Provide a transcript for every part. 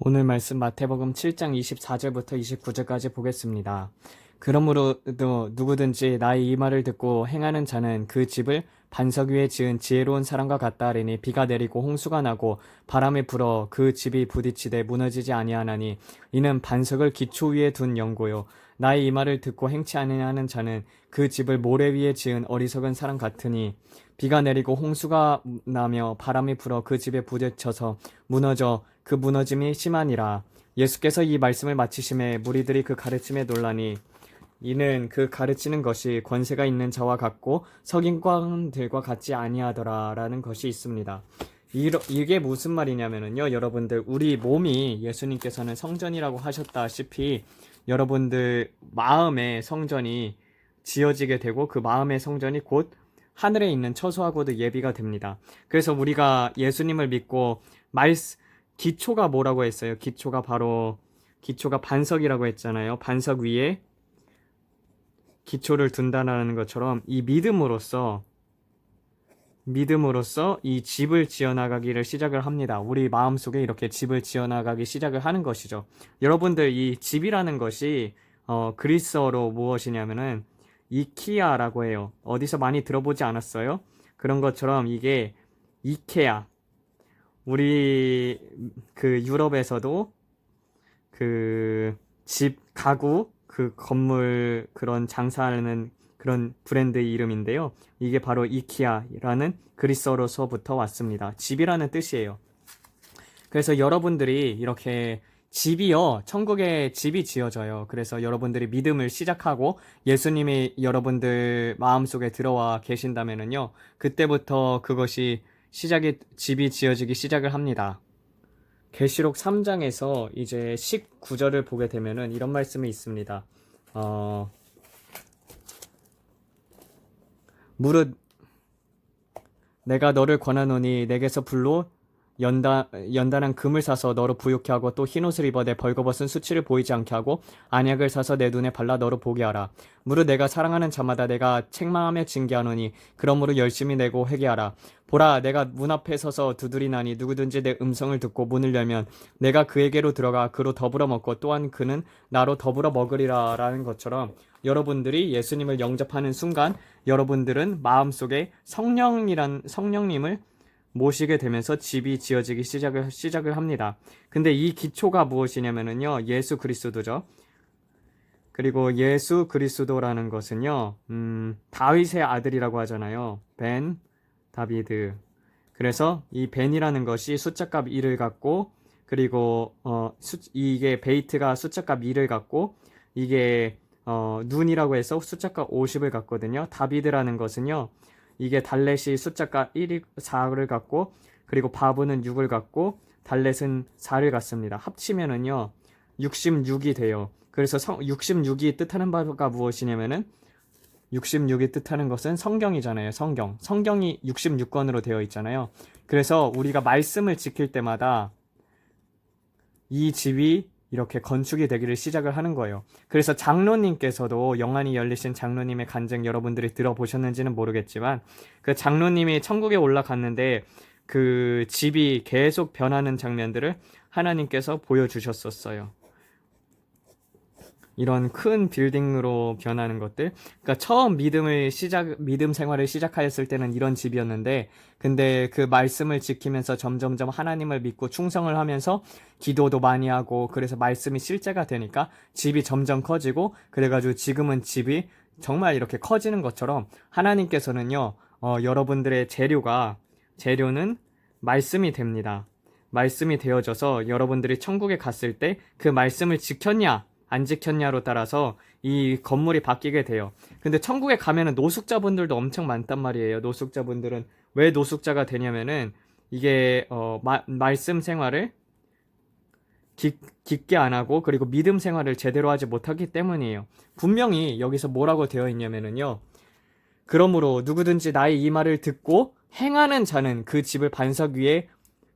오늘 말씀 마태복음 7장 24절부터 29절까지 보겠습니다. 그러므로 누구든지 나의 이 말을 듣고 행하는 자는 그 집을 반석 위에 지은 지혜로운 사람과 같다 하리니 비가 내리고 홍수가 나고 바람이 불어 그 집이 부딪히되 무너지지 아니하나니 이는 반석을 기초 위에 둔 연고요. 나의 이 말을 듣고 행치 아니하는 자는 그 집을 모래 위에 지은 어리석은 사람 같으니 비가 내리고 홍수가 나며 바람이 불어 그 집에 부딪혀서 무너져 그 무너짐이 심하니라. 예수께서 이 말씀을 마치심에 무리들이 그 가르침에 놀라니 이는 그 가르치는 것이 권세가 있는 자와 같고 석인광들과 같지 아니하더라라는 것이 있습니다. 이게 무슨 말이냐면요, 여러분들 우리 몸이 예수님께서는 성전이라고 하셨다시피 여러분들 마음의 성전이 지어지게 되고 그 마음의 성전이 곧 하늘에 있는 처소하고도 예비가 됩니다. 그래서 우리가 예수님을 믿고 기초가 뭐라고 했어요? 기초가 반석이라고 했잖아요. 반석 위에 기초를 둔다라는 것처럼 이 믿음으로써 이 집을 지어나가기를 시작을 합니다. 우리 마음속에 이렇게 집을 지어나가기 시작을 하는 것이죠. 여러분들 이 집이라는 것이 그리스어로 무엇이냐면은 이키아라고 해요. 어디서 많이 들어보지 않았어요? 그런 것처럼 이게 이케아, 우리 그 유럽에서도 그 집, 가구, 그 건물 그런 장사하는 그런 브랜드의 이름인데요. 이게 바로 이케아라는 그리스어로서부터 왔습니다. 집이라는 뜻이에요. 그래서 여러분들이 이렇게 집이요, 천국에 집이 지어져요. 그래서 여러분들이 믿음을 시작하고 예수님이 여러분들 마음속에 들어와 계신다면은요, 그때부터 그것이 집이 지어지기 시작을 합니다. 계시록 3장에서 이제 19절을 보게 되면은 이런 말씀이 있습니다. 무릇 내가 너를 권하노니 내게서 불로 연단한 금을 사서 너로 부욕케 하고 또 흰옷을 입어 내 벌거벗은 수치를 보이지 않게 하고 안약을 사서 내 눈에 발라 너로 보게 하라. 무릇 내가 사랑하는 자마다 내가 책망하며 징계하노니 그러므로 열심히 내고 회개하라. 보라, 내가 문 앞에 서서 두드리나니 누구든지 내 음성을 듣고 문을 열면 내가 그에게로 들어가 그로 더불어 먹고 또한 그는 나로 더불어 먹으리라 라는 것처럼 여러분들이 예수님을 영접하는 순간 여러분들은 마음속에 성령님을 모시게 되면서 집이 지어지기 시작을 합니다. 근데 이 기초가 무엇이냐면요, 예수 그리스도죠. 그리고 예수 그리스도라는 것은요, 다윗의 아들이라고 하잖아요. 다비드. 그래서 이 벤이라는 것이 숫자값 1을 갖고, 그리고 이게 베이트가 숫자값 2를 갖고, 이게 눈이라고 해서 숫자값 50을 갖거든요. 다비드라는 것은요, 이게 달렛이 숫자가 4를 갖고, 그리고 바브는 6을 갖고, 달렛은 4를 갖습니다. 합치면은요 66이 돼요. 그래서 66이 뜻하는 바가 무엇이냐면은 66이 뜻하는 것은 성경이잖아요. 성경이 66권으로 되어 있잖아요. 그래서 우리가 말씀을 지킬 때마다 이 집이 이렇게 건축이 되기를 시작을 하는 거예요. 그래서 장로님께서도 영안이 열리신 장로님의 간증 여러분들이 들어보셨는지는 모르겠지만 그 장로님이 천국에 올라갔는데 그 집이 계속 변하는 장면들을 하나님께서 보여주셨었어요. 이런 큰 빌딩으로 변하는 것들. 그러니까 처음 믿음 생활을 시작하였을 때는 이런 집이었는데, 근데 그 말씀을 지키면서 점점점 하나님을 믿고 충성을 하면서 기도도 많이 하고, 그래서 말씀이 실제가 되니까 집이 점점 커지고, 그래가지고 지금은 집이 정말 이렇게 커지는 것처럼 하나님께서는요, 여러분들의 재료는 말씀이 됩니다. 말씀이 되어져서 여러분들이 천국에 갔을 때 그 말씀을 지켰냐, 안 지켰냐로 따라서 이 건물이 바뀌게 돼요. 근데 천국에 가면은 노숙자분들도 엄청 많단 말이에요. 노숙자분들은 왜 노숙자가 되냐면은 이게 말씀 생활을 깊게 안 하고 그리고 믿음 생활을 제대로 하지 못하기 때문이에요. 분명히 여기서 뭐라고 되어 있냐면은요. 그러므로 누구든지 나의 이 말을 듣고 행하는 자는 그 집을 반석 위에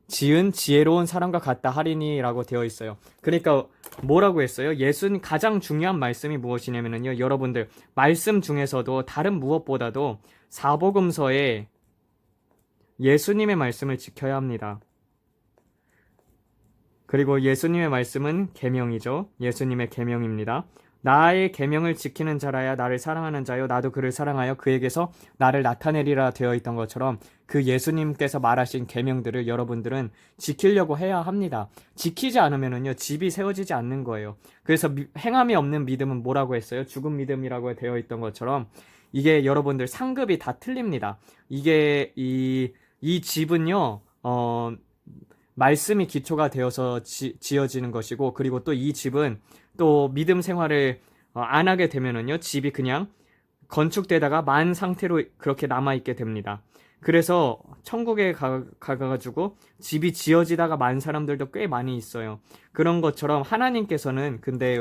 지은 지혜로운 사람과 같다 하리니라고 되어 있어요. 그러니까 뭐라고 했어요? 예수님 가장 중요한 말씀이 무엇이냐면요. 여러분들 말씀 중에서도 다른 무엇보다도 사복음서에 예수님의 말씀을 지켜야 합니다. 그리고 예수님의 말씀은 계명이죠. 예수님의 계명입니다. 나의 계명을 지키는 자라야 나를 사랑하는 자요 나도 그를 사랑하여 그에게서 나를 나타내리라 되어 있던 것처럼 그 예수님께서 말하신 계명들을 여러분들은 지키려고 해야 합니다. 지키지 않으면은요 집이 세워지지 않는 거예요. 그래서 행함이 없는 믿음은 뭐라고 했어요? 죽은 믿음이라고 되어 있던 것처럼 이게 여러분들 상급이 다 틀립니다. 이게 이 집은요 말씀이 기초가 되어서 지어지는 것이고, 그리고 또 이 집은 또 믿음 생활을 안 하게 되면은요 집이 그냥 건축되다가 만 상태로 그렇게 남아있게 됩니다. 그래서 천국에 가가지고 집이 지어지다가 만 사람들도 꽤 많이 있어요. 그런 것처럼 하나님께서는 근데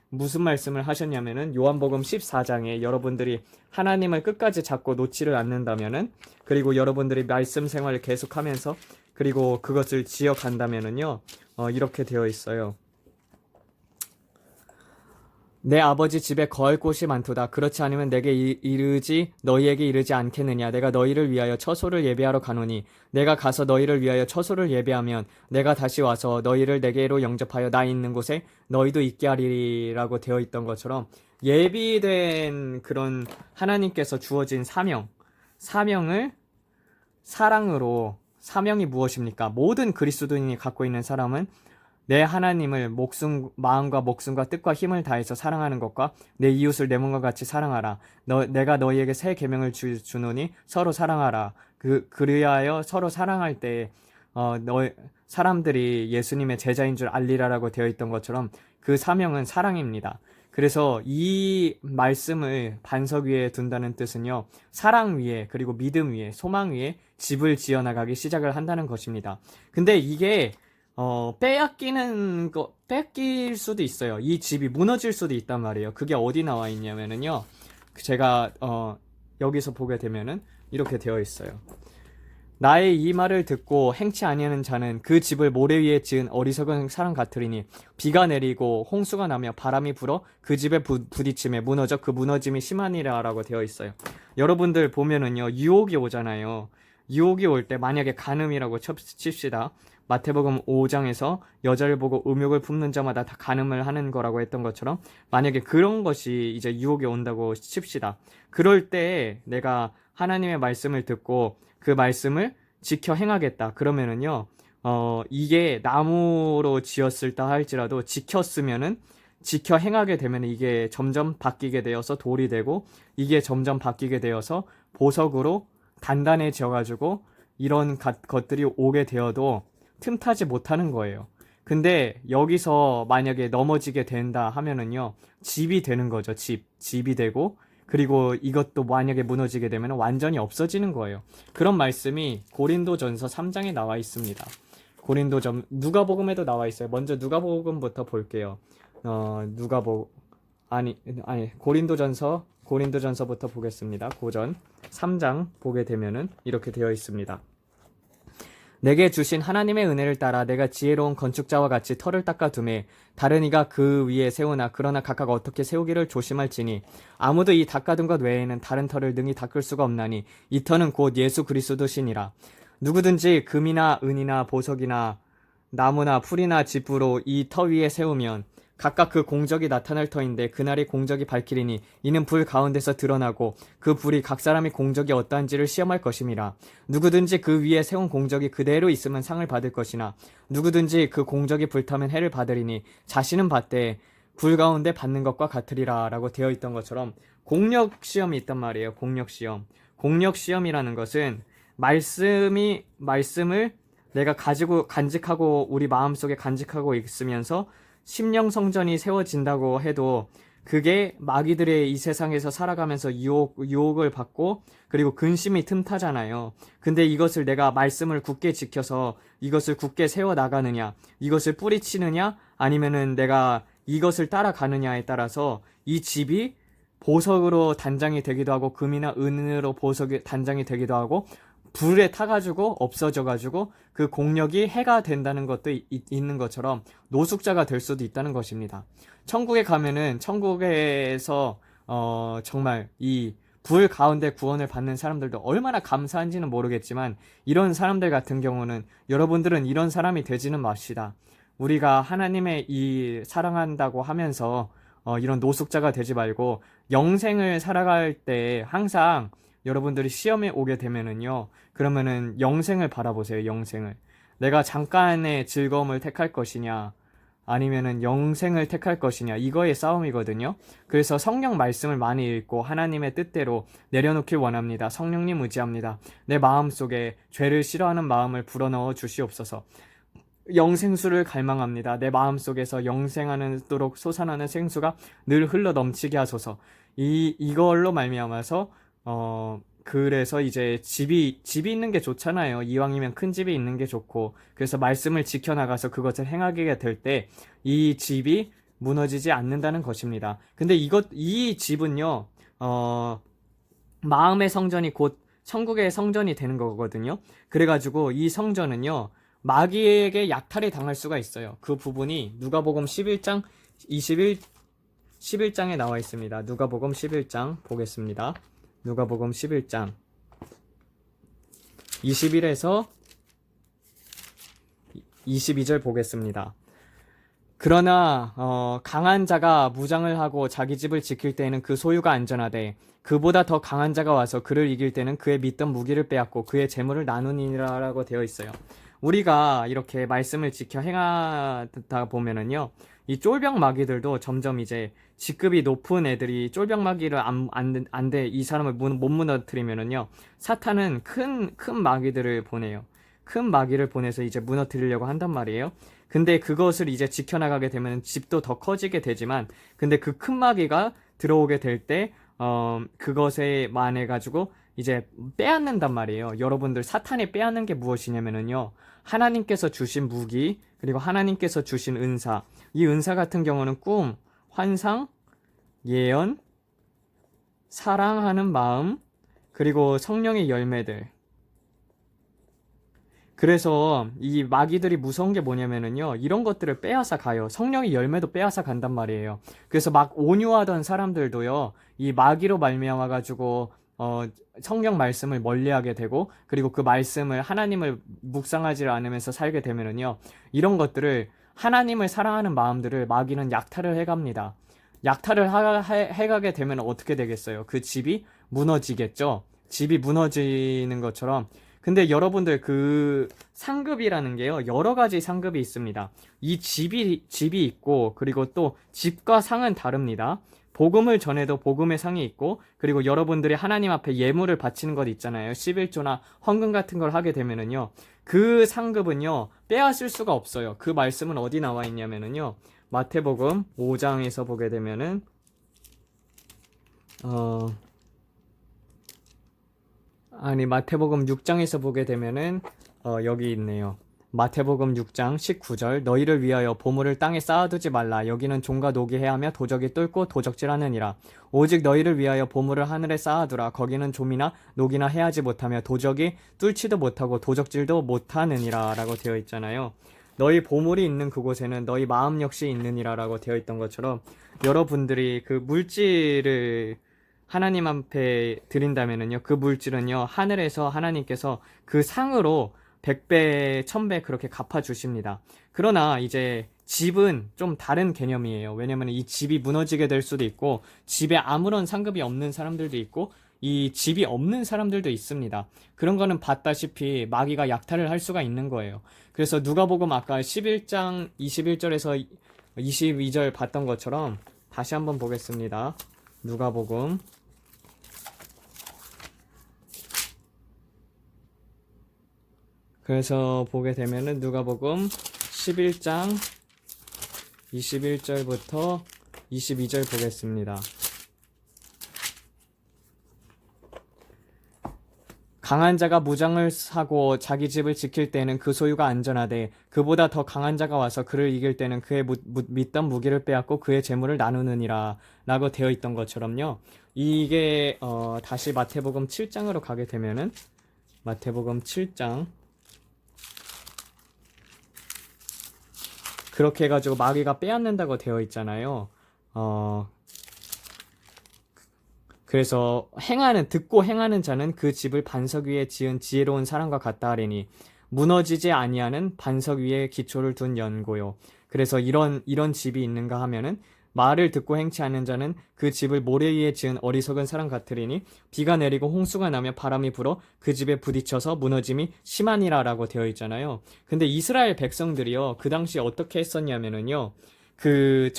무슨 말씀을 하셨냐면은 요한복음 14장에 여러분들이 하나님을 끝까지 잡고 놓지를 않는다면은, 그리고 여러분들이 말씀 생활을 계속하면서 그리고 그것을 지어간다면은요 이렇게 되어 있어요. 내 아버지 집에 거할 곳이 많도다. 그렇지 않으면 내게 이르지 너희에게 이르지 않겠느냐. 내가 너희를 위하여 처소를 예배하러 가노니 내가 가서 너희를 위하여 처소를 예배하면 내가 다시 와서 너희를 내게로 영접하여 나 있는 곳에 너희도 있게 하리라고 되어 있던 것처럼 예비된 그런 하나님께서 주어진 사명을 사랑으로, 사명이 무엇입니까? 모든 그리스도인이 갖고 있는 사람은 내 하나님을 마음과 목숨과 뜻과 힘을 다해서 사랑하는 것과 내 이웃을 내 몸과 같이 사랑하라. 내가 너희에게 새 계명을 주노니 서로 사랑하라. 그리하여 서로 사랑할 때 사람들이 예수님의 제자인 줄 알리라라고 되어 있던 것처럼 그 사명은 사랑입니다. 그래서 이 말씀을 반석 위에 둔다는 뜻은요, 사랑 위에, 그리고 믿음 위에, 소망 위에 집을 지어나가기 시작을 한다는 것입니다. 근데 이게 뺏길 수도 있어요. 이 집이 무너질 수도 있단 말이에요. 그게 어디 나와 있냐면은요, 제가 여기서 보게 되면은 이렇게 되어 있어요. 나의 이 말을 듣고 행치 아니하는 자는 그 집을 모래 위에 지은 어리석은 사람 같으리니 비가 내리고 홍수가 나며 바람이 불어 그 집에 부딪힘에 무너져 그 무너짐이 심하니라라고 되어 있어요. 여러분들 보면은요 유혹이 오잖아요. 유혹이 올 때 만약에 간음이라고 칩시다. 마태복음 5장에서 여자를 보고 음욕을 품는 자마다 다 간음을 하는 거라고 했던 것처럼 만약에 그런 것이 이제 유혹이 온다고 칩시다. 그럴 때 내가 하나님의 말씀을 듣고 그 말씀을 지켜 행하겠다. 그러면은요, 이게 나무로 지었을다 할지라도 지켜 행하게 되면 이게 점점 바뀌게 되어서 돌이 되고, 이게 점점 바뀌게 되어서 보석으로 단단해져가지고 이런 것들이 오게 되어도 틈타지 못하는 거예요. 근데 여기서 만약에 넘어지게 된다 하면은요, 집이 되는 거죠. 집이 되고, 그리고 이것도 만약에 무너지게 되면 완전히 없어지는 거예요. 그런 말씀이 고린도전서 3장에 나와 있습니다. 누가복음에도 나와 있어요. 먼저 누가복음부터 볼게요. 고린도전서부터 보겠습니다. 고전 3장 보게 되면은 이렇게 되어 있습니다. 내게 주신 하나님의 은혜를 따라 내가 지혜로운 건축자와 같이 터를 닦아 두매 다른 이가 그 위에 세우나 그러나 각각 어떻게 세우기를 조심할지니 아무도 이 닦아둔 것 외에는 다른 터를 능히 닦을 수가 없나니 이 터는 곧 예수 그리스도시니라. 누구든지 금이나 은이나 보석이나 나무나 풀이나 집으로 이 터 위에 세우면 각각 그 공적이 나타날 터인데 그날이 공적이 밝히리니 이는 불 가운데서 드러나고 그 불이 각 사람의 공적이 어떠한지를 시험할 것임이라. 누구든지 그 위에 세운 공적이 그대로 있으면 상을 받을 것이나 누구든지 그 공적이 불타면 해를 받으리니 자신은 받되 불 가운데 받는 것과 같으리라 라고 되어 있던 것처럼 공력 시험이 있단 말이에요. 공력 시험이라는 것은 말씀을 내가 가지고 간직하고 우리 마음속에 간직하고 있으면서 심령 성전이 세워진다고 해도 그게 마귀들의 이 세상에서 살아가면서 유혹을 받고 그리고 근심이 틈타잖아요. 근데 이것을 내가 말씀을 굳게 지켜서 이것을 굳게 세워나가느냐, 이것을 뿌리치느냐, 아니면은 내가 이것을 따라가느냐에 따라서 이 집이 보석으로 단장이 되기도 하고 금이나 은으로 보석이 단장이 되기도 하고 불에 타가지고 없어져가지고 그 공력이 해가 된다는 것도 있는 것처럼 노숙자가 될 수도 있다는 것입니다. 천국에 가면은 천국에서 정말 이 불 가운데 구원을 받는 사람들도 얼마나 감사한지는 모르겠지만 이런 사람들 같은 경우는 여러분들은 이런 사람이 되지는 맙시다. 우리가 하나님의 이 사랑한다고 하면서 이런 노숙자가 되지 말고 영생을 살아갈 때 항상 여러분들이 시험에 오게 되면은요, 그러면은 영생을 바라보세요, 영생을. 내가 잠깐의 즐거움을 택할 것이냐, 아니면은 영생을 택할 것이냐, 이거의 싸움이거든요. 그래서 성령 말씀을 많이 읽고 하나님의 뜻대로 내려놓길 원합니다. 성령님 의지합니다. 내 마음속에 죄를 싫어하는 마음을 불어넣어 주시옵소서. 영생수를 갈망합니다. 내 마음속에서 영생하도록 솟아나는 생수가 늘 흘러 넘치게 하소서. 이걸로 말미암아서 그래서 이제 집이 있는 게 좋잖아요. 이왕이면 큰 집이 있는 게 좋고. 그래서 말씀을 지켜나가서 그것을 행하게 될 때 이 집이 무너지지 않는다는 것입니다. 근데 이 집은요, 마음의 성전이 곧 천국의 성전이 되는 거거든요. 그래가지고 이 성전은요, 마귀에게 약탈이 당할 수가 있어요. 그 부분이 누가복음 11장 11장에 나와 있습니다. 누가복음 11장 보겠습니다. 누가복음 11장 21에서 22절 보겠습니다. 그러나 강한 자가 무장을 하고 자기 집을 지킬 때에는 그 소유가 안전하되 그보다 더 강한 자가 와서 그를 이길 때는 그의 믿던 무기를 빼앗고 그의 재물을 나누니라라고 되어 있어요. 우리가 이렇게 말씀을 지켜 행하다 보면은요, 이 쫄병 마귀들도 점점 이제 직급이 높은 애들이 쫄병 마귀를 안 돼, 이 사람을 못 무너뜨리면은요, 사탄은 큰 마귀들을 보내요. 큰 마귀를 보내서 이제 무너뜨리려고 한단 말이에요. 근데 그것을 이제 지켜나가게 되면 집도 더 커지게 되지만, 근데 그 큰 마귀가 들어오게 될 때, 그것에 만해가지고 이제 빼앗는단 말이에요. 여러분들 사탄이 빼앗는 게 무엇이냐면은요, 하나님께서 주신 무기, 그리고 하나님께서 주신 은사, 이 은사 같은 경우는 꿈, 환상, 예언, 사랑하는 마음, 그리고 성령의 열매들. 그래서 이 마귀들이 무서운 게 뭐냐면은요, 이런 것들을 빼앗아 가요. 성령의 열매도 빼앗아 간단 말이에요. 그래서 막 온유하던 사람들도요, 이 마귀로 말미암아 가지고 성경 말씀을 멀리하게 되고, 그리고 그 말씀을 하나님을 묵상하지 않으면서 살게 되면은요, 이런 것들을 하나님을 사랑하는 마음들을 마귀는 약탈을 해갑니다. 약탈을 해가게 되면 어떻게 되겠어요? 그 집이 무너지겠죠? 집이 무너지는 것처럼. 근데 여러분들 그 상급이라는 게요, 여러 가지 상급이 있습니다. 이 집이 있고, 그리고 또 집과 상은 다릅니다. 복음을 전해도 복음의 상이 있고, 그리고 여러분들이 하나님 앞에 예물을 바치는 것 있잖아요. 11조나 헌금 같은 걸 하게 되면은요, 그 상급은요, 빼앗을 수가 없어요. 그 말씀은 어디 나와 있냐면은요, 마태복음 5장에서 보게 되면은, 마태복음 6장에서 보게 되면은, 여기 있네요. 마태복음 6장 19절, 너희를 위하여 보물을 땅에 쌓아두지 말라. 여기는 종과 녹이 해하며 도적이 뚫고 도적질하느니라. 오직 너희를 위하여 보물을 하늘에 쌓아두라. 거기는 좀이나 녹이나 해하지 못하며 도적이 뚫지도 못하고 도적질도 못하느니라 라고 되어 있잖아요. 너희 보물이 있는 그곳에는 너희 마음 역시 있느니라 라고 되어 있던 것처럼, 여러분들이 그 물질을 하나님 앞에 드린다면은요, 그 물질은요, 하늘에서 하나님께서 그 상으로 100배, 1000배 그렇게 갚아주십니다. 그러나 이제 집은 좀 다른 개념이에요. 왜냐면 이 집이 무너지게 될 수도 있고, 집에 아무런 상급이 없는 사람들도 있고, 이 집이 없는 사람들도 있습니다. 그런 거는 봤다시피 마귀가 약탈을 할 수가 있는 거예요. 그래서 누가복음 아까 11장 21절에서 22절 봤던 것처럼 다시 한번 보겠습니다. 누가복음 그래서 보게 되면은 누가복음 11장 21절부터 22절 보겠습니다. 강한 자가 무장을 사고 자기 집을 지킬 때는 그 소유가 안전하되 그보다 더 강한 자가 와서 그를 이길 때는 그의 믿던 무기를 빼앗고 그의 재물을 나누느니라 라고 되어 있던 것처럼요. 이게 다시 마태복음 7장으로 가게 되면은 마태복음 7장 그렇게 해가지고 마귀가 빼앗는다고 되어 있잖아요. 그래서 듣고 행하는 자는 그 집을 반석 위에 지은 지혜로운 사람과 같다 하리니, 무너지지 아니하는 반석 위에 기초를 둔 연고요. 그래서 이런 집이 있는가 하면은 말을 듣고 행치 않는 자는 그 집을 모래 위에 지은 어리석은 사람 같으리니 비가 내리고 홍수가 나며 바람이 불어 그 집에 부딪혀서 무너짐이 심하니라라고 되어 있잖아요. 근데 이스라엘 백성들이요, 그 당시 어떻게 했었냐면은요, 그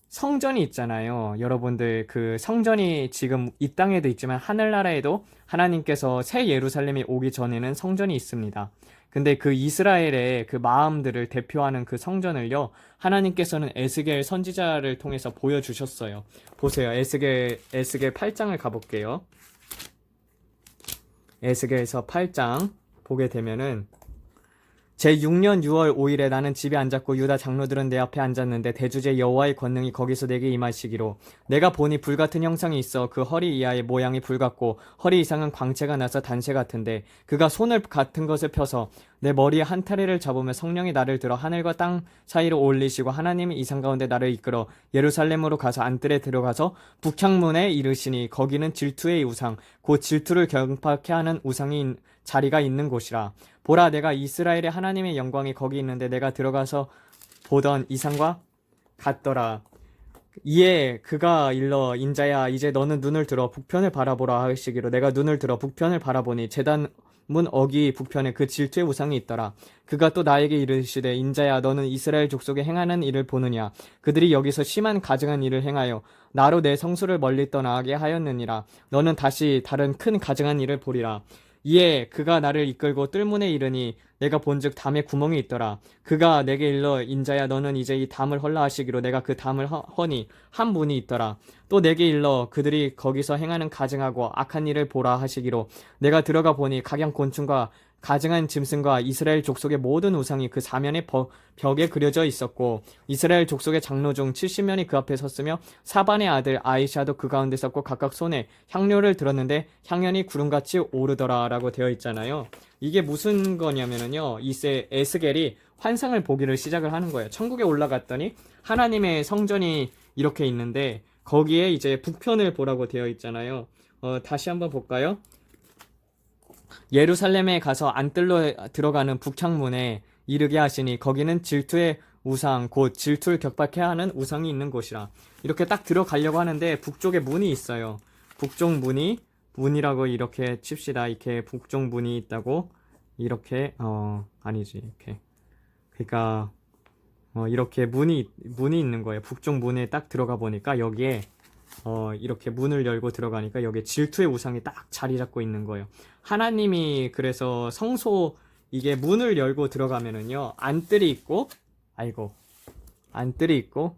성전이 있잖아요. 여러분들, 그 성전이 지금 이 땅에도 있지만 하늘나라에도 하나님께서 새 예루살렘이 오기 전에는 성전이 있습니다. 근데 그 이스라엘의 그 마음들을 대표하는 그 성전을요, 하나님께서는 에스겔 선지자를 통해서 보여주셨어요. 보세요. 에스겔 8장을 가볼게요. 에스겔서 8장 보게 되면은 제6년 6월 5일에 나는 집에 앉았고 유다 장로들은 내 앞에 앉았는데 대주제 여호와의 권능이 거기서 내게 임하시기로 내가 보니 불같은 형상이 있어 그 허리 이하의 모양이 불같고 허리 이상은 광채가 나서 단새 같은데 그가 손을 같은 것을 펴서 내 머리에 한 타리를 잡으며 성령이 나를 들어 하늘과 땅 사이로 올리시고 하나님이 이상 가운데 나를 이끌어 예루살렘으로 가서 안뜰에 들어가서 북향문에 이르시니 거기는 질투의 우상 곧 질투를 경박케 하는 우상이 자리가 있는 곳이라. 보라, 내가 이스라엘의 하나님의 영광이 거기 있는데 내가 들어가서 보던 이상과 같더라. 이에 그가 일러 인자야 이제 너는 눈을 들어 북편을 바라보라 하시기로 내가 눈을 들어 북편을 바라보니 제단 문 어기 북편에 그 질투의 우상이 있더라. 그가 또 나에게 이르시되 인자야 너는 이스라엘 족속에 행하는 일을 보느냐. 그들이 여기서 심한 가증한 일을 행하여 나로 내 성소를 멀리 떠나게 하였느니라. 너는 다시 다른 큰 가증한 일을 보리라. 이에 그가 나를 이끌고 뜰문에 이르니 내가 본즉 담에 구멍이 있더라. 그가 내게 일러 인자야 너는 이제 이 담을 헐라 하시기로 내가 그 담을 허니 한 문이 있더라. 또 내게 일러 그들이 거기서 행하는 가증하고 악한 일을 보라 하시기로 내가 들어가 보니 각양 곤충과 가증한 짐승과 이스라엘 족속의 모든 우상이 그 사면의 벽에 그려져 있었고 이스라엘 족속의 장로 중 70명이 그 앞에 섰으며 사반의 아들 아이샤도 그 가운데 섰고 각각 손에 향료를 들었는데 향연이 구름같이 오르더라 라고 되어 있잖아요. 이게 무슨 거냐면요, 이세 에스겔이 환상을 보기를 시작을 하는 거예요. 천국에 올라갔더니 하나님의 성전이 이렇게 있는데 거기에 이제 북편을 보라고 되어 있잖아요. 다시 한번 볼까요? 예루살렘에 가서 안뜰로 들어가는 북향문에 이르게 하시니 거기는 질투의 우상 곧 질투를 격박해 하는 우상이 있는 곳이라. 이렇게 딱 들어가려고 하는데 북쪽에 문이 있어요. 북쪽 문이라고 이렇게 칩시다. 이렇게 북쪽 문이 있다고 이렇게 아니지 이렇게 그러니까 이렇게 문이 있는 거예요. 북쪽 문에 딱 들어가 보니까 여기에 이렇게 문을 열고 들어가니까 여기에 질투의 우상이 딱 자리 잡고 있는 거예요. 하나님이 그래서 성소 이게 문을 열고 들어가면은요 안뜰이 있고 안뜰이 있고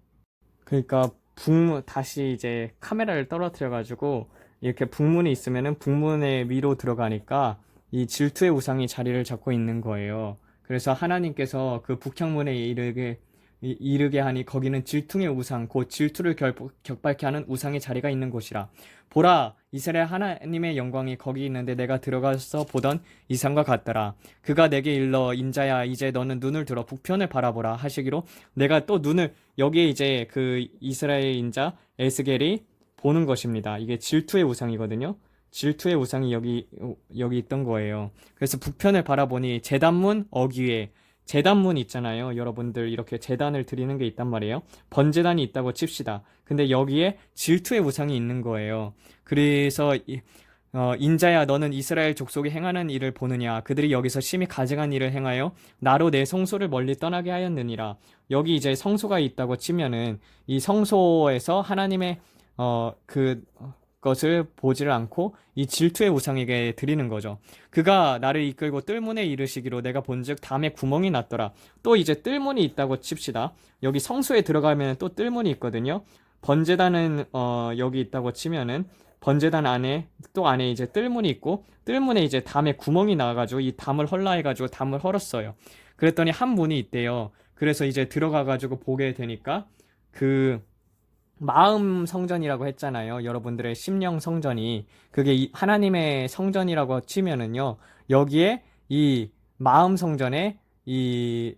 그러니까 북문 다시 이제 카메라를 떨어뜨려 가지고 이렇게 북문이 있으면은 북문의 위로 들어가니까 이 질투의 우상이 자리를 잡고 있는 거예요. 그래서 하나님께서 그 북향문에 이르게 하니 거기는 질투의 우상 곧 질투를 격발케 하는 우상의 자리가 있는 곳이라. 보라, 이스라엘 하나님의 영광이 거기 있는데 내가 들어가서 보던 이상과 같더라. 그가 내게 일러 인자야 이제 너는 눈을 들어 북편을 바라보라 하시기로 내가 또 눈을 여기에 이제 그 이스라엘 인자 에스겔이 보는 것입니다. 이게 질투의 우상이거든요. 질투의 우상이 여기 있던 거예요. 그래서 북편을 바라보니 제단문 어귀에 제단문 있잖아요. 여러분들 이렇게 제단을 드리는 게 있단 말이에요. 번제단이 있다고 칩시다. 근데 여기에 질투의 우상이 있는 거예요. 그래서 인자야 너는 이스라엘 족속이 행하는 일을 보느냐. 그들이 여기서 심히 가증한 일을 행하여 나로 내 성소를 멀리 떠나게 하였느니라. 여기 이제 성소가 있다고 치면은 이 성소에서 하나님의 것을 보지를 않고 이 질투의 우상에게 드리는 거죠. 그가 나를 이끌고 뜰문에 이르시기로 내가 본즉 담에 구멍이 났더라. 또 이제 뜰문이 있다고 칩시다. 여기 성소에 들어가면 또 뜰문이 있거든요. 번제단은 여기 있다고 치면은 번제단 안에 이제 뜰문이 있고 뜰문에 이제 담에 구멍이 나가지고 이 담을 헐라 해가지고 담을 헐었어요. 그랬더니 한 문이 있대요. 그래서 이제 들어가가지고 보게 되니까 그 마음 성전이라고 했잖아요. 여러분들의 심령 성전이 그게 하나님의 성전이라고 치면은요. 여기에 이 마음 성전에 이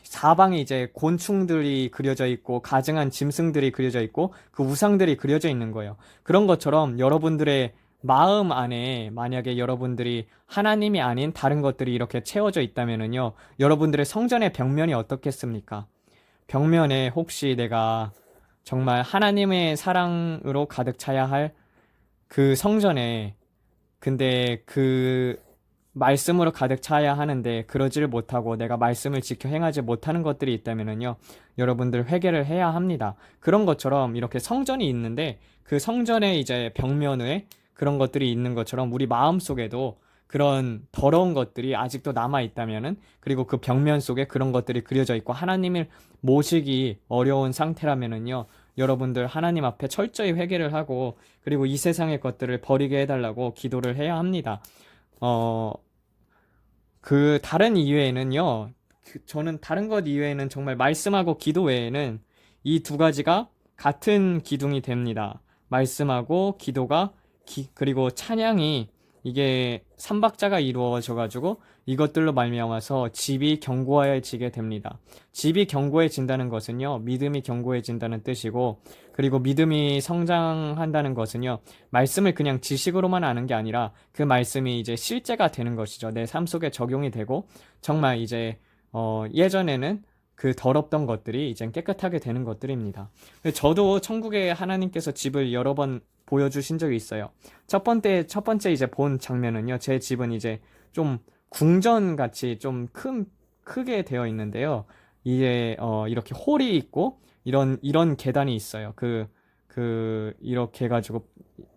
사방에 이제 곤충들이 그려져 있고 가증한 짐승들이 그려져 있고 그 우상들이 그려져 있는 거예요. 그런 것처럼 여러분들의 마음 안에 만약에 여러분들이 하나님이 아닌 다른 것들이 이렇게 채워져 있다면은요, 여러분들의 성전의 벽면이 어떻겠습니까? 벽면에 혹시 내가 정말 하나님의 사랑으로 가득 차야 할 그 성전에, 근데 그 말씀으로 가득 차야 하는데 그러지를 못하고 내가 말씀을 지켜 행하지 못하는 것들이 있다면은요, 여러분들 회개를 해야 합니다. 그런 것처럼 이렇게 성전이 있는데 그 성전에 이제 벽면에 그런 것들이 있는 것처럼 우리 마음 속에도 그런 더러운 것들이 아직도 남아 있다면은, 그리고 그 벽면 속에 그런 것들이 그려져 있고 하나님을 모시기 어려운 상태라면은요, 여러분들 하나님 앞에 철저히 회개를 하고, 그리고 이 세상의 것들을 버리게 해달라고 기도를 해야 합니다. 어, 그 다른 이외에는요, 저는 다른 것 이외에는 정말 말씀하고 기도 외에는 이 두 가지가 같은 기둥이 됩니다. 말씀하고 기도가, 그리고 찬양이, 이게 삼박자가 이루어져 가지고 이것들로 말미암아서 집이 견고해지게 됩니다. 집이 견고해진다는 것은요, 믿음이 견고해진다는 뜻이고, 그리고 믿음이 성장한다는 것은요, 말씀을 그냥 지식으로만 아는 게 아니라 그 말씀이 이제 실제가 되는 것이죠. 내 삶 속에 적용이 되고, 정말 이제 예전에는 그 더럽던 것들이 이젠 깨끗하게 되는 것들입니다. 저도 천국에 하나님께서 집을 여러 번 보여주신 적이 있어요. 첫 번째 이제 본 장면은요, 제 집은 이제 좀 궁전 같이 좀 크게 되어 있는데요. 이게 이렇게 홀이 있고 이런 계단이 있어요. 이렇게 해가지고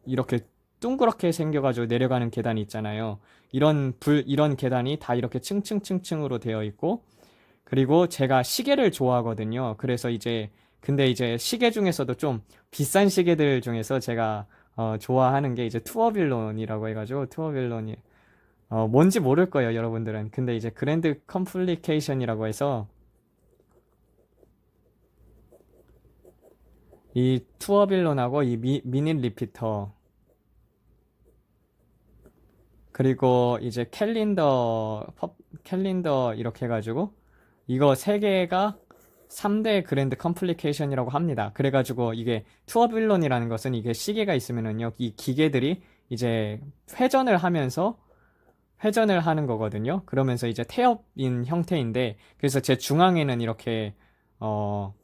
이렇게 둥그렇게 생겨가지고 내려가는 계단이 있잖아요. 이런 계단이 다 이렇게 층층층층으로 되어 있고, 그리고 제가 시계를 좋아하거든요. 그래서 근데 이제 시계 중에서도 좀 비싼 시계들 중에서 제가 좋아하는 게 이제 투어빌론이라고 해가지고, 투어빌론이 뭔지 모를 거예요, 여러분들은. 근데 이제 그랜드 컴플리케이션이라고 해서, 이 투어빌론하고 이 미니 리피터, 그리고 이제 캘린더 이렇게 해가지고 이거 세 개가 3대 그랜드 컴플리케이션이라고 합니다. 그래가지고 이게 투어빌론이라는 것은, 이게 시계가 있으면은요, 이 기계들이 이제 회전을 하면서 회전을 하는 거거든요. 그러면서 이제 태엽인 형태인데, 그래서 제 중앙에는 이렇게 어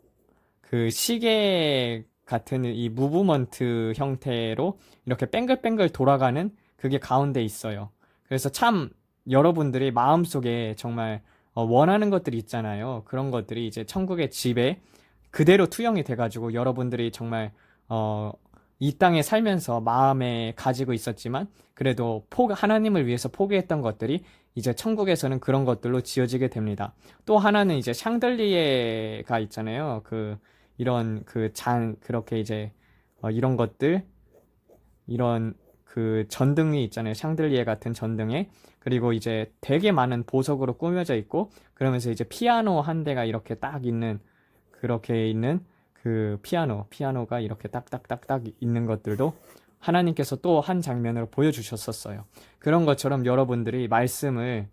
그 시계 같은 이 무브먼트 형태로 이렇게 뱅글뱅글 돌아가는 그게 가운데 있어요. 그래서 참 여러분들이 마음속에 정말 원하는 것들이 있잖아요. 그런 것들이 이제 천국의 집에 그대로 투영이 돼가지고 여러분들이 정말 어, 이 땅에 살면서 마음에 가지고 있었지만 그래도 하나님을 위해서 포기했던 것들이 이제 천국에서는 그런 것들로 지어지게 됩니다. 또 하나는 이제 샹들리에가 있잖아요. 그렇게 이제 이런 것들, 이런 그 전등이 있잖아요. 샹들리에 같은 전등에. 그리고 이제 되게 많은 보석으로 꾸며져 있고, 그러면서 이제 피아노 한 대가 이렇게 딱 있는, 그렇게 있는 그 피아노가 이렇게 딱딱딱딱 있는 것들도 하나님께서 또 한 장면으로 보여주셨었어요. 그런 것처럼 여러분들이 말씀을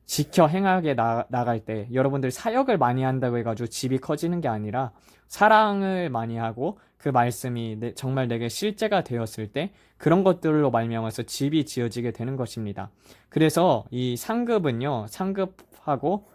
지켜 행하게 나갈 때, 여러분들 사역을 많이 한다고 해가지고 집이 커지는 게 아니라 사랑을 많이 하고 그 말씀이 정말 내게 실제가 되었을 때 그런 것들로 말미암아서 집이 지어지게 되는 것입니다. 그래서 이 상급은요, 상급하고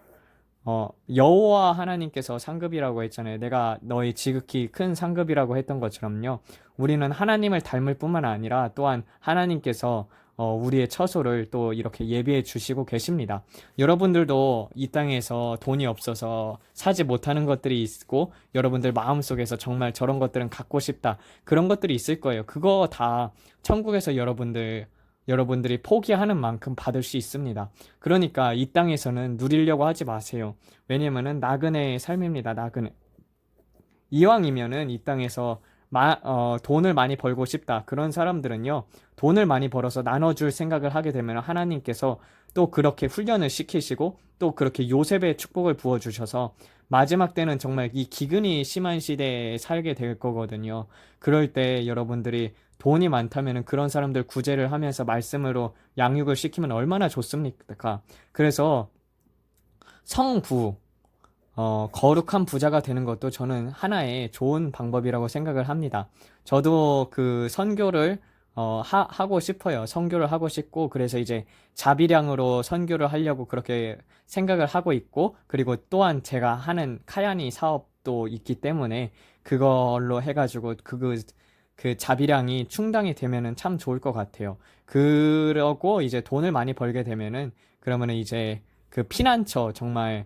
여호와 하나님께서 상급이라고 했잖아요. 내가 너희 지극히 큰 상급이라고 했던 것처럼요. 우리는 하나님을 닮을 뿐만 아니라 또한 하나님께서 우리의 처소를 또 이렇게 예비해 주시고 계십니다. 여러분들도 이 땅에서 돈이 없어서 사지 못하는 것들이 있고, 여러분들 마음속에서 정말 저런 것들은 갖고 싶다, 그런 것들이 있을 거예요. 그거 다 천국에서 여러분들이 포기하는 만큼 받을 수 있습니다. 그러니까 이 땅에서는 누리려고 하지 마세요. 왜냐면은 나그네의 삶입니다. 나그네. 이왕이면은 이 땅에서 돈을 많이 벌고 싶다, 그런 사람들은요, 돈을 많이 벌어서 나눠줄 생각을 하게 되면 하나님께서 또 그렇게 훈련을 시키시고 또 그렇게 요셉의 축복을 부어주셔서 마지막 때는 정말 이 기근이 심한 시대에 살게 될 거거든요. 그럴 때 여러분들이 돈이 많다면 그런 사람들 구제를 하면서 말씀으로 양육을 시키면 얼마나 좋습니까? 그래서 성부, 거룩한 부자가 되는 것도 저는 하나의 좋은 방법이라고 생각을 합니다. 저도 그 선교를 하고 싶어요. 선교를 하고 싶고, 그래서 이제 자비량으로 선교를 하려고 그렇게 생각을 하고 있고, 그리고 또한 제가 하는 카야니 사업도 있기 때문에 그걸로 해가지고 그 자비량이 충당이 되면은 참 좋을 것 같아요. 그러고 이제 돈을 많이 벌게 되면은 그러면은 이제 그 피난처 정말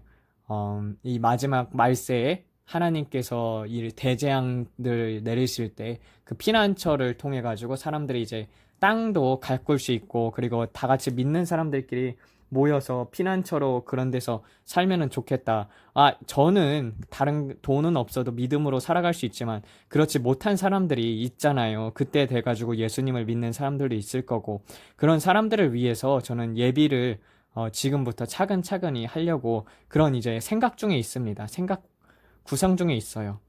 이 마지막 말세에 하나님께서 이 대재앙들 내리실 때 그 피난처를 통해 가지고 사람들이 이제 땅도 가꿀 수 있고 그리고 다 같이 믿는 사람들끼리 모여서 피난처로 그런 데서 살면은 좋겠다. 아, 저는 다른 돈은 없어도 믿음으로 살아갈 수 있지만 그렇지 못한 사람들이 있잖아요. 그때 돼가지고 예수님을 믿는 사람들도 있을 거고 그런 사람들을 위해서 저는 예비를 지금부터 차근차근히 하려고 그런 이제 생각 중에 있습니다. 생각 구상 중에 있어요.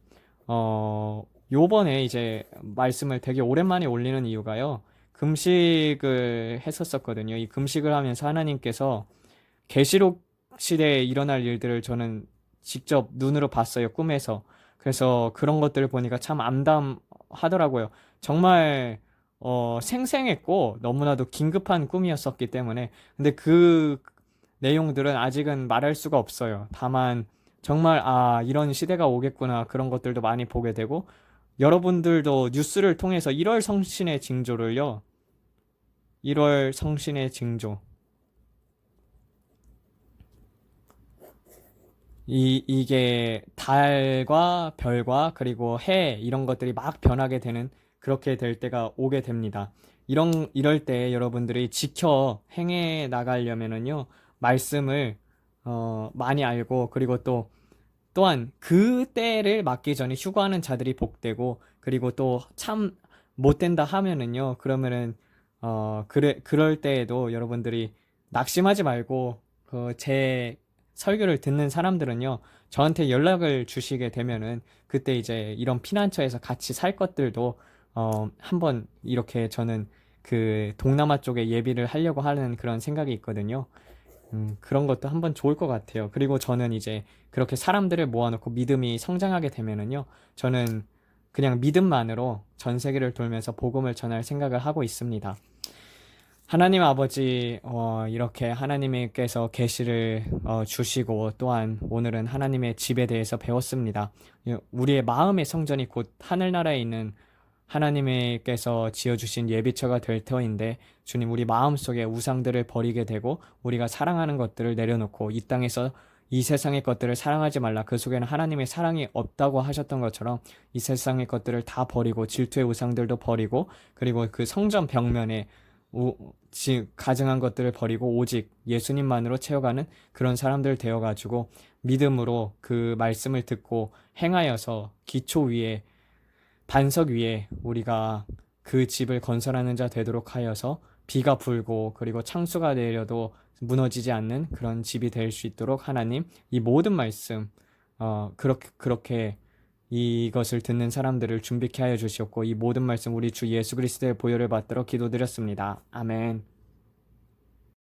요번에 이제 말씀을 되게 오랜만에 올리는 이유가요. 금식을 했었거든요. 이 금식을 하면서 하나님께서 계시록 시대에 일어날 일들을 저는 직접 눈으로 봤어요. 꿈에서. 그래서 그런 것들을 보니까 참 암담하더라고요. 정말 생생했고 너무나도 긴급한 꿈이었었기 때문에 근데 그 내용들은 아직은 말할 수가 없어요. 다만 정말 아 이런 시대가 오겠구나 그런 것들도 많이 보게 되고 여러분들도 뉴스를 통해서 1월 성신의 징조를요. 1월 성신의 징조 이게 달과 별과 그리고 해 이런 것들이 막 변하게 되는 그렇게 될 때가 오게 됩니다. 이럴 때 여러분들이 지켜 행해 나가려면은요, 말씀을, 많이 알고, 그리고 또한 그 때를 맞기 전에 휴거하는 자들이 복되고, 그리고 또 참 못된다 하면은요, 그러면은, 그럴 때에도 여러분들이 낙심하지 말고, 제 설교를 듣는 사람들은요, 저한테 연락을 주시게 되면은, 그때 이제 이런 피난처에서 같이 살 것들도, 한번 이렇게 저는 그 동남아 쪽에 예비를 하려고 하는 그런 생각이 있거든요. 그런 것도 한번 좋을 것 같아요. 그리고 저는 이제 그렇게 사람들을 모아놓고 믿음이 성장하게 되면은요, 저는 그냥 믿음만으로 전 세계를 돌면서 복음을 전할 생각을 하고 있습니다. 하나님 아버지, 이렇게 하나님께서 계시를 주시고 또한 오늘은 하나님의 집에 대해서 배웠습니다. 우리의 마음의 성전이 곧 하늘나라에 있는 하나님께서 지어주신 예비처가 될 터인데 주님 우리 마음속에 우상들을 버리게 되고 우리가 사랑하는 것들을 내려놓고 이 땅에서 이 세상의 것들을 사랑하지 말라. 그 속에는 하나님의 사랑이 없다고 하셨던 것처럼 이 세상의 것들을 다 버리고 질투의 우상들도 버리고 그리고 그 성전 벽면에 가증한 것들을 버리고 오직 예수님만으로 채워가는 그런 사람들 되어가지고 믿음으로 그 말씀을 듣고 행하여서 기초 위에 반석 위에 우리가 그 집을 건설하는 자 되도록 하여서 비가 불고 그리고 창수가 내려도 무너지지 않는 그런 집이 될 수 있도록 하나님 이 모든 말씀 그렇게 이것을 듣는 사람들을 준비케 하여 주시옵고 이 모든 말씀 우리 주 예수 그리스도의 보혈을 받들어 기도드렸습니다. 아멘.